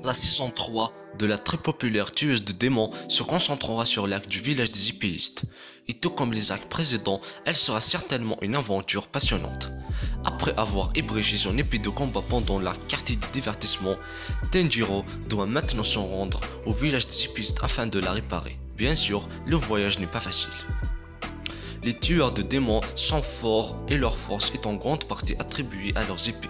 La saison 3 de la très populaire tueuse de démons se concentrera sur l'arc du village des épéistes. Et tout comme les arcs précédents, elle sera certainement une aventure passionnante. Après avoir ébrigé son épée de combat pendant la quartier de divertissement, Tanjiro doit maintenant se rendre au village des épéistes afin de la réparer. Bien sûr, le voyage n'est pas facile. Les tueurs de démons sont forts et leur force est en grande partie attribuée à leurs épées.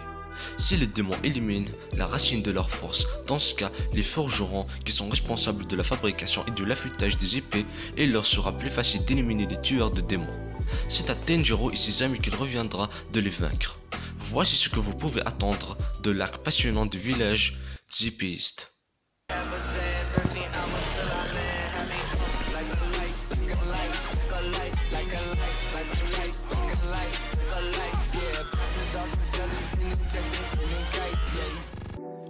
Si les démons éliminent la racine de leur force, dans ce cas, les forgerons qui sont responsables de la fabrication et de l'affûtage des épées, il leur sera plus facile d'éliminer les tueurs de démons. C'est à Tanjiro et ses amis qu'il reviendra de les vaincre. Voici ce que vous pouvez attendre de l'arc passionnant du village des épéistes.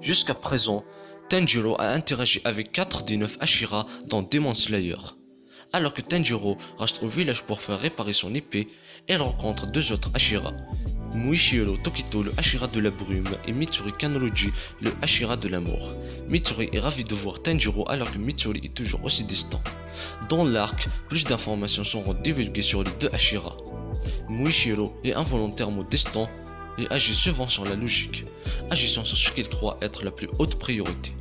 Jusqu'à présent, Tanjiro a interagi avec 4 des 9 Hashira dans Demon Slayer. Alors que Tanjiro reste au village pour faire réparer son épée, il rencontre 2 autres Hashira, Muishiro Tokito, le Hashira de la brume, et Mitsuri Kanroji, le Hashira de l'amour. Mitsuri est ravi de voir Tanjiro alors que Mitsuri est toujours aussi distant. Dans l'arc, plus d'informations seront divulguées sur les 2 Hashira. Muishiro est involontairement distant et agit souvent sur la logique, agissant sur ce qu'il croit être la plus haute priorité.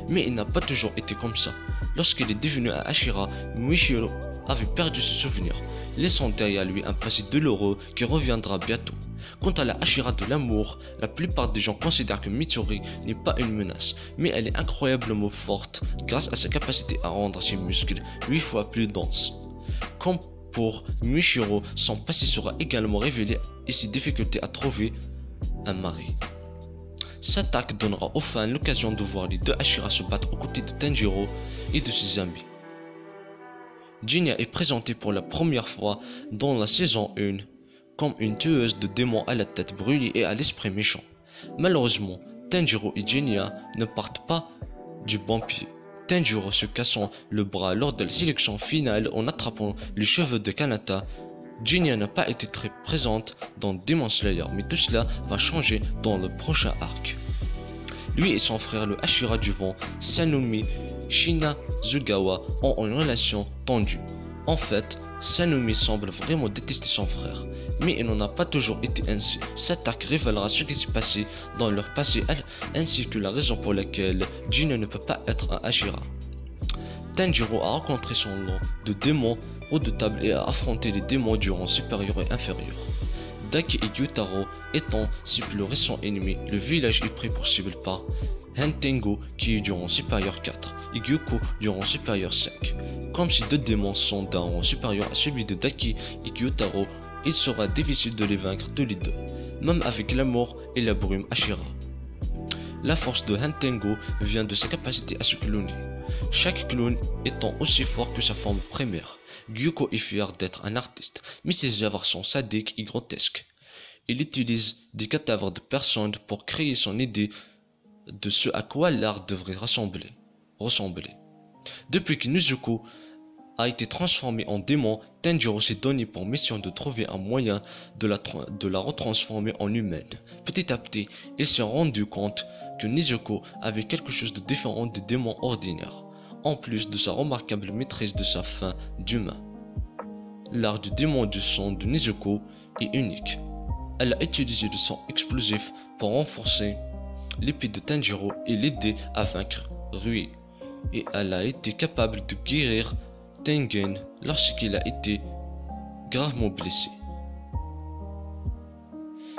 Mais il n'a pas toujours été comme ça. Lorsqu'il est devenu un Hashira, Muishiro avait perdu ses souvenirs, laissant derrière lui un passé douloureux qui reviendra bientôt. Quant à la Hashira de l'amour, la plupart des gens considèrent que Mitsuri n'est pas une menace, mais elle est incroyablement forte grâce à sa capacité à rendre ses muscles 8 fois plus denses. Comme pour Muishiro, son passé sera également révélé et ses difficultés à trouver un mari. Cet arc donnera aux fans l'occasion de voir les 2 Hashira se battre aux côtés de Tanjiro et de ses amis. Genya est présentée pour la première fois dans la saison 1 comme une tueuse de démons à la tête brûlée et à l'esprit méchant. Malheureusement, Tanjiro et Genya ne partent pas du bon pied. Tanjiro se cassant le bras lors de la sélection finale en attrapant les cheveux de Kanata. Genya n'a pas été très présente dans Demon Slayer, mais tout cela va changer dans le prochain arc. Lui et son frère le Hashira du vent, Sanumi Shinazugawa, ont une relation tendue. En fait, Sanumi semble vraiment détester son frère, mais il n'en a pas toujours été ainsi. Cet arc révélera ce qui s'est passé dans leur passé ainsi que la raison pour laquelle Genya ne peut pas être un Hashira. Tanjiro a rencontré son lot de démons redoutables et a affronté les démons du rang supérieur et inférieur. Daki et Gyutaro étant ses plus récents ennemis, le village est pris pour cible par Hentengo qui est du rang supérieur 4 et Gyuko du rang supérieur 5. Comme ces 2 démons sont d'un rang supérieur à celui de Daki et Gyutaro, il sera difficile de les vaincre tous les 2, même avec l'amour et la brume Hashira. La force de Hentengo vient de sa capacité à se cloner, chaque clone étant aussi fort que sa forme primaire. Gyuko est fier d'être un artiste, mais ses œuvres sont sadiques et grotesques. Il utilise des cadavres de personnes pour créer son idée de ce à quoi l'art devrait ressembler. Depuis que Nezuko a été transformé en démon, Tanjiro s'est donné pour mission de trouver un moyen de la retransformer en humaine. Petit à petit, il s'est rendu compte que Nezuko avait quelque chose de différent des démons ordinaires, en plus de sa remarquable maîtrise de sa fin d'humain. L'art du démon du sang de Nezuko est unique. Elle a utilisé le sang explosif pour renforcer l'épée de Tanjiro et l'aider à vaincre Rui. Et elle a été capable de guérir Tengen lorsqu'il a été gravement blessé.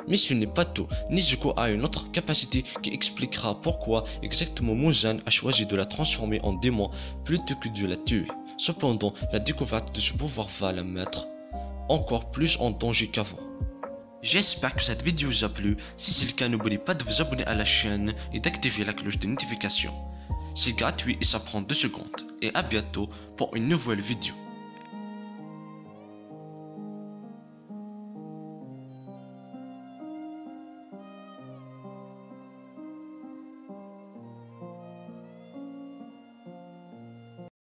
Mais ce n'est pas tout, Nezuko a une autre capacité qui expliquera pourquoi exactement Muzan a choisi de la transformer en démon plutôt que de la tuer. Cependant, la découverte de ce pouvoir va la mettre encore plus en danger qu'avant. J'espère que cette vidéo vous a plu. Si c'est le cas, n'oubliez pas de vous abonner à la chaîne et d'activer la cloche de notification. C'est gratuit et ça prend 2 secondes. Et à bientôt pour une nouvelle vidéo.